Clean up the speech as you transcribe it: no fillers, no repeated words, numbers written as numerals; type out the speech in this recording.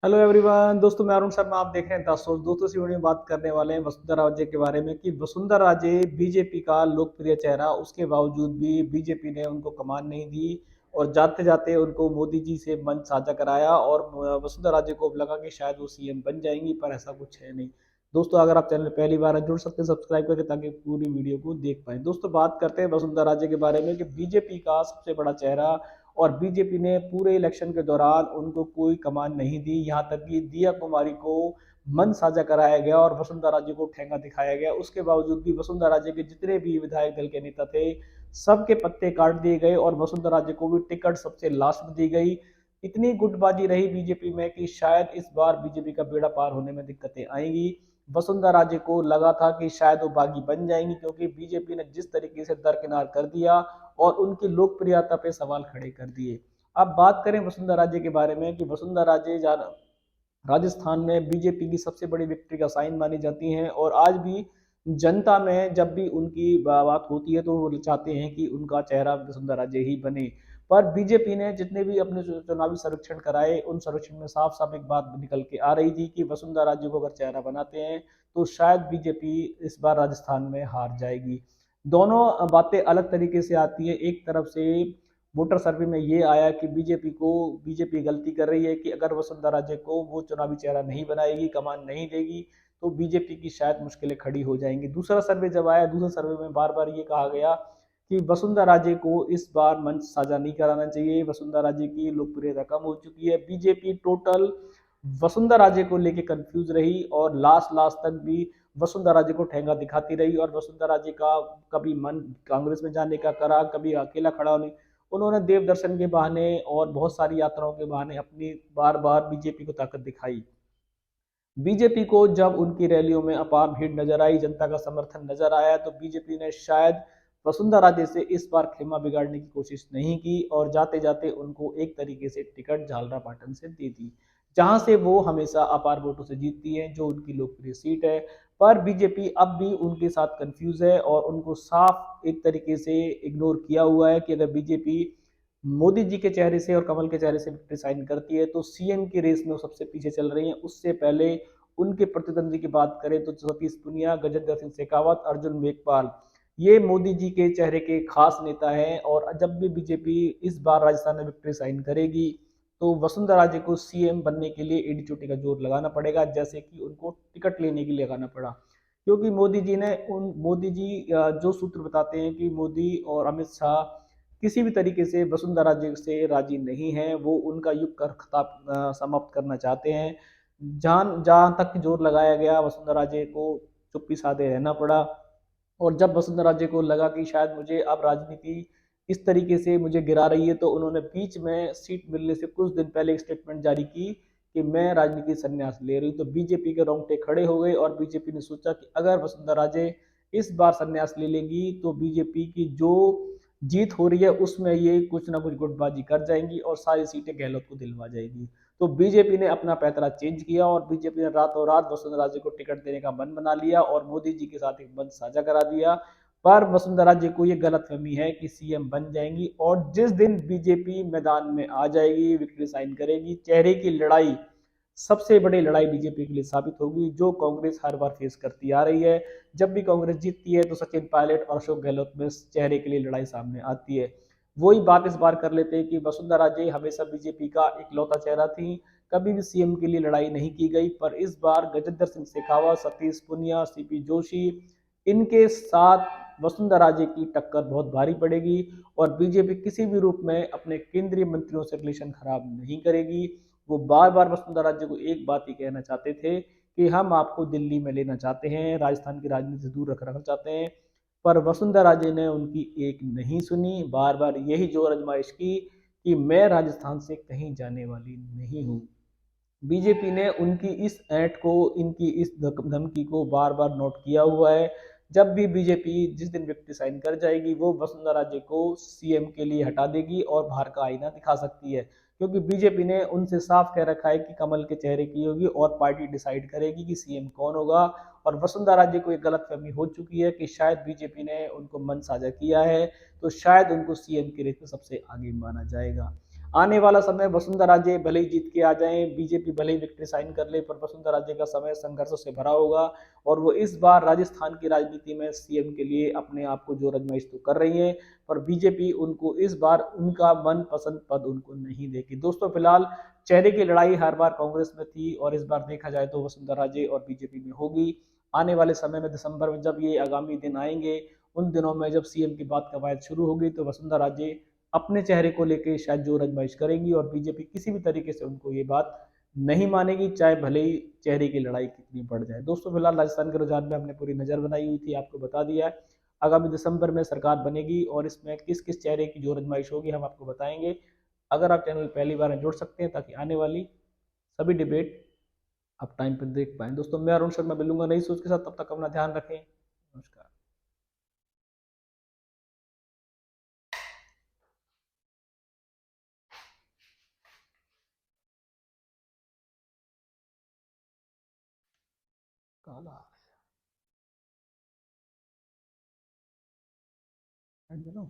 Hello everyone, दोस्तों मैं अरुण शर्मा। आप देख रहे हैं 10 सोच। दोस्तों इस वीडियो में बात करने वाले हैं वसुंधरा राजे के बारे में कि वसुंधरा राजे बीजेपी का लोकप्रिय चेहरा, उसके बावजूद भी बीजेपी ने उनको कमान नहीं दी और जाते जाते उनको मोदी जी से मंच साझा कराया और वसुंधरा राजे को लगा कि शायद वो सीएम बन जाएंगी, पर ऐसा कुछ है नहीं। दोस्तों अगर आप चैनल पहली बार हैं, जुड़ सकते हैं सब्सक्राइब करके ताकि पूरी वीडियो को देख पाएं। दोस्तों बात करते हैं वसुंधरा राजे के बारे में कि बीजेपी का सबसे बड़ा चेहरा, और बीजेपी ने पूरे इलेक्शन के दौरान उनको कोई कमान नहीं दी। यहाँ तक कि दिया कुमारी को मन साझा कराया गया और वसुंधरा राजे को ठेंगा दिखाया गया। उसके बावजूद भी वसुंधरा राजे के जितने भी विधायक दल के नेता थे, सबके पत्ते काट दिए गए और वसुंधरा राजे को भी टिकट सबसे लास्ट में दी गई। इतनी गुटबाजी रही बीजेपी में कि शायद इस बार बीजेपी का बेड़ा पार होने में दिक्कतें आएंगी। वसुंधरा राजे को लगा था कि शायद वो बागी बन जाएंगी, क्योंकि बीजेपी ने जिस तरीके से दरकिनार कर दिया और उनकी लोकप्रियता पे सवाल खड़े कर दिए। अब बात करें वसुंधरा राजे के बारे में कि वसुंधरा राजे राजस्थान में बीजेपी की सबसे बड़ी विक्ट्री का साइन मानी जाती हैं और आज भी जनता में जब भी उनकी बात होती है तो वो चाहते हैं कि उनका चेहरा वसुंधरा राजे ही बने। पर बीजेपी ने जितने भी अपने चुनावी सर्वेक्षण कराए, उन सर्वेक्षण में साफ साफ एक बात निकल के आ रही थी कि वसुंधरा राजे को अगर चेहरा बनाते हैं तो शायद बीजेपी इस बार राजस्थान में हार जाएगी। दोनों बातें अलग तरीके से आती है। एक तरफ से वोटर सर्वे में ये आया कि बीजेपी गलती कर रही है कि अगर वसुंधरा राजे को वो चुनावी चेहरा नहीं बनाएगी, कमान नहीं देगी, तो बीजेपी की शायद मुश्किलें खड़ी हो जाएंगी। दूसरा सर्वे जब आया, दूसरे सर्वे में बार बार ये कहा गया कि वसुंधरा राजे को इस बार मंच साझा नहीं कराना चाहिए, वसुंधरा राजे की लोकप्रियता कम हो चुकी है। बीजेपी टोटल वसुंधरा राजे को लेके कंफ्यूज रही और लास्ट लास्ट तक भी वसुंधरा राजे को ठेंगा दिखाती रही और वसुंधरा राजे का कभी मन कांग्रेस में जाने का करा, कभी अकेला खड़ा होने। उन्होंने देव दर्शन के बहाने और बहुत सारी यात्राओं के बहाने अपनी बार बार बीजेपी को ताकत दिखाई। बीजेपी को जब उनकी रैलियों में अपार भीड़ नजर आई, जनता का समर्थन नजर आया, तो बीजेपी ने शायद वसुंधरा राजे से इस बार खेमा बिगाड़ने की कोशिश नहीं की और जाते जाते उनको एक तरीके से टिकट झालरा पाटन से दे दी, जहां से वो हमेशा अपार वोटों से जीतती है, जो उनकी लोकप्रिय सीट है। पर बीजेपी अब भी उनके साथ कंफ्यूज है और उनको साफ एक तरीके से इग्नोर किया हुआ है कि अगर बीजेपी मोदी जी के चेहरे से और कमल के चेहरे से विक्ट्री साइन करती है तो सीएम की रेस में वो सबसे पीछे चल रही है। उससे पहले उनके प्रतिद्वंदी की बात करें तो सतीश पुनिया, गजेंद्र सिंह शेखावत, अर्जुन मेघवाल, ये मोदी जी के चेहरे के खास नेता हैं। और जब भी बीजेपी इस बार राजस्थान में विक्ट्री साइन करेगी तो वसुंधरा राजे को सीएम बनने के लिए एडी चोटी का जोर लगाना पड़ेगा, जैसे कि उनको टिकट लेने के लिए लगाना पड़ा। क्योंकि मोदी जी जो सूत्र बताते हैं कि मोदी और अमित शाह किसी भी तरीके से वसुंधरा राजे से राजी नहीं है, वो उनका युग का खिताब समाप्त करना चाहते हैं। जहां तक जोर लगाया गया, वसुंधरा राजे को चुप्पी साधे रहना पड़ा। और जब वसुंधरा राजे को लगा कि शायद मुझे अब राजनीति इस तरीके से मुझे गिरा रही है, तो उन्होंने बीच में सीट मिलने से कुछ दिन पहले एक स्टेटमेंट जारी की कि मैं राजनीति संन्यास ले रही हूँ। तो बीजेपी के रोंगटे खड़े हो गए और बीजेपी ने सोचा कि अगर वसुंधरा राजे इस बार संन्यास ले लेंगी तो बीजेपी की जो जीत हो रही है उसमें ये कुछ ना कुछ गुटबाजी कर जाएंगी और सारी सीटें गहलोत को दिलवा जाएगी। तो बीजेपी ने अपना पैतरा चेंज किया और बीजेपी ने रातों रात वसुंधरा राजे को टिकट देने का मन बना लिया और मोदी जी के साथ एक मंच साझा करा दिया। पर वसुंधरा जी को ये गलतफहमी है कि सीएम बन जाएंगी और जिस दिन बीजेपी मैदान में आ जाएगी, विक्ट्री साइन करेगी, चेहरे की लड़ाई सबसे बड़ी लड़ाई बीजेपी के लिए साबित होगी, जो कांग्रेस हर बार फेस करती आ रही है। जब भी कांग्रेस जीतती है तो सचिन पायलट और अशोक गहलोत में चेहरे के लिए लड़ाई सामने आती है। वही बात इस बार कर लेते हैं कि वसुंधरा राजे हमेशा बीजेपी का इकलौता चेहरा थी, कभी भी सीएम के लिए लड़ाई नहीं की गई। पर इस बार गजेंद्र सिंह शेखावत, सतीश पुनिया, सीपी जोशी, इनके साथ वसुंधरा राजे की टक्कर बहुत भारी पड़ेगी और बीजेपी किसी भी रूप में अपने केंद्रीय मंत्रियों से रिलेशन खराब नहीं करेगी। वो बार बार वसुंधरा राजे को एक बात ही कहना चाहते थे कि हम आपको दिल्ली में लेना चाहते हैं, राजस्थान की राजनीति से दूर रखना चाहते हैं। पर वसुंधरा राजे ने उनकी एक नहीं सुनी, बार बार यही जोर आजमाइश की कि मैं राजस्थान से कहीं जाने वाली नहीं हूँ। बीजेपी ने उनकी इस ऐंठ को, इनकी इस धमकी को बार बार नोट किया हुआ है। जब भी बीजेपी जिस दिन विक्ट्री साइन कर जाएगी, वो वसुंधरा राजे को सीएम के लिए हटा देगी और बाहर का आईना दिखा सकती है। क्योंकि बीजेपी ने उनसे साफ कह रखा है कि कमल के चेहरे की होगी और पार्टी डिसाइड करेगी कि सीएम कौन होगा। और वसुंधरा राजे को एक गलतफहमी हो चुकी है कि शायद बीजेपी ने उनको मन साझा किया है, तो शायद उनको सीएम के रेस में सबसे आगे माना जाएगा। आने वाला समय वसुंधरा राजे भले ही जीत के आ जाएं, बीजेपी भले ही विक्ट्री साइन कर ले, पर वसुंधरा राजे का समय संघर्षों से भरा होगा और वो इस बार राजस्थान की राजनीति में सीएम के लिए अपने आप को जोर आजमाइश तो कर रही है, पर बीजेपी उनको इस बार उनका मनपसंद पद उनको नहीं देगी। दोस्तों फिलहाल चेहरे की लड़ाई हर बार कांग्रेस में थी और इस बार देखा जाए तो वसुंधरा राजे और बीजेपी में होगी। आने वाले समय में दिसंबर में जब ये आगामी दिन आएंगे, उन दिनों में जब सीएम की बात कवायद शुरू होगी तो वसुंधरा राजे अपने चेहरे को लेकर शायद जोर आजमाइश करेंगी और बीजेपी किसी भी तरीके से उनको ये बात नहीं मानेगी, चाहे भले ही चेहरे की लड़ाई कितनी बढ़ जाए। दोस्तों फिलहाल राजस्थान के रुझान में हमने पूरी नजर बनाई हुई थी, आपको बता दिया है। आगामी दिसंबर में सरकार बनेगी और इसमें किस किस चेहरे की जोर आजमाइश होगी हम आपको बताएंगे। अगर आप चैनल पहली बार जुड़ सकते हैं ताकि आने वाली सभी डिबेट आप टाइम पर देख पाएं। दोस्तों मैं अरुण शर्मा मिलूंगा नई सोच के साथ, तब तक अपना ध्यान रखें। नमस्कार। काला है ना।